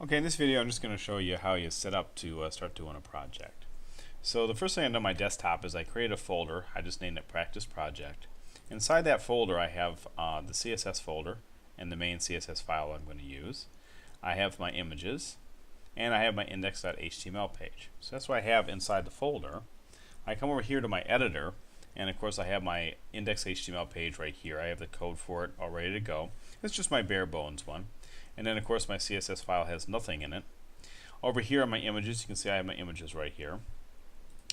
Okay, in this video I'm just going to show you how you set up to start doing a project. So the first thing I did on my desktop is I created a folder. I just named it Practice Project. Inside that folder I have the CSS folder and the main CSS file I'm going to use. I have my images and I have my index.html page. So that's what I have inside the folder. I come over here to my editor, and of course I have my index.html page right here. I have the code for it all ready to go. It's just my bare bones one. And then of course my CSS file has nothing in it. Over here on my images, you can see I have my images right here.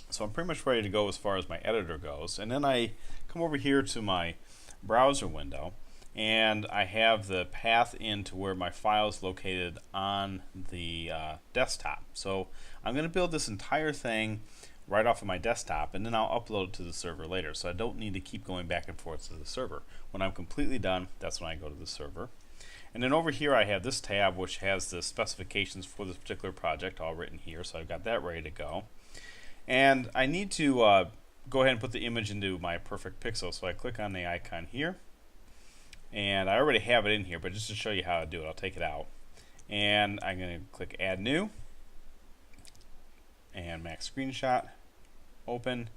So I'm pretty much ready to go as far as my editor goes. And then I come over here to my browser window, and I have the path into where my file is located on the desktop. So I'm going to build this entire thing right off of my desktop, and then I'll upload it to the server later. So I don't need to keep going back and forth to the server. When I'm completely done, that's when I go to the server. And then over here I have this tab which has the specifications for this particular project all written here, so I've got that ready to go. And I need to go ahead and put the image into my perfect pixel, so I click on the icon here, and I already have it in here, but just to show you how to do it, I'll take it out, and I'm going to click Add New, and Max Screenshot, Open,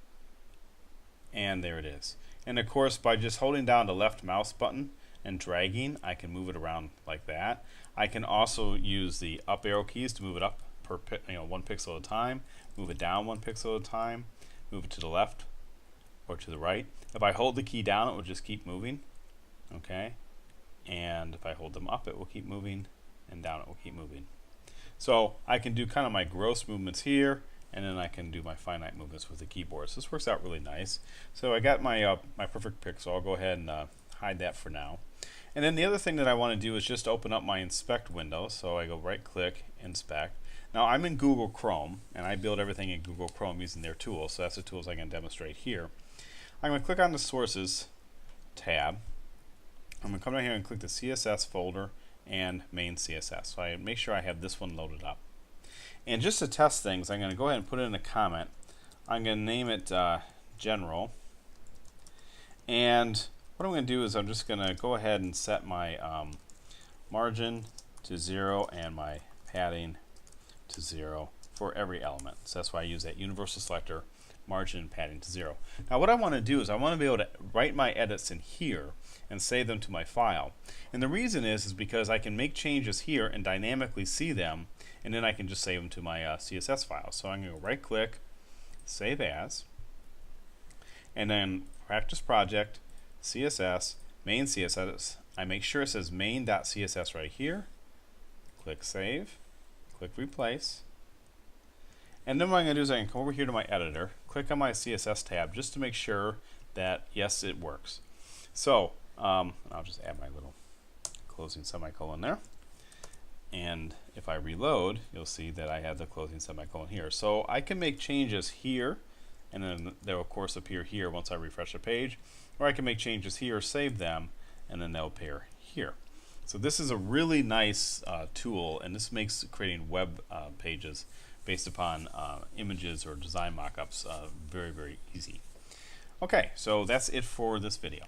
and there it is. And of course, by just holding down the left mouse button and dragging, I can move it around like that. I can also use the up arrow keys to move it up per one pixel at a time, move it down 1 pixel at a time, move it to the left or to the right. If I hold the key down, it will just keep moving. Okay, and if I hold them up, it will keep moving, and down it will keep moving. So I can do kind of my gross movements here, and then I can do my finite movements with the keyboard. So this works out really nice. So I got my my perfect pixel. I'll go ahead and hide that for now. And then the other thing that I want to do is just open up my inspect window. So I go right click, inspect. Now I'm in Google Chrome, and I build everything in Google Chrome using their tools. So that's the tools I can demonstrate here. I'm going to click on the sources tab. I'm going to come down here and click the CSS folder and main CSS. So I make sure I have this one loaded up. And just to test things, I'm going to go ahead and put it in a comment. I'm going to name it general. And what I'm going to do is I'm just going to go ahead and set my margin to 0 and my padding to 0 for every element. So that's why I use that universal selector, margin and padding to 0. Now what I want to do is I want to be able to write my edits in here and save them to my file. And the reason is because I can make changes here and dynamically see them, and then I can just save them to my CSS file. So I'm going to right click, save as, and then Practice Project, CSS, main CSS. I make sure it says main.css right here. Click Save, click Replace. And then what I'm going to do is I can come over here to my editor, click on my CSS tab just to make sure that yes, it works. So I'll just add my little closing semicolon there. And if I reload, you'll see that I have the closing semicolon here. So I can make changes here, and then they'll of course appear here once I refresh the page, or I can make changes here, save them, and then they'll appear here. So this is a really nice tool, and this makes creating web pages based upon images or design mockups very, very easy. Okay, so that's it for this video.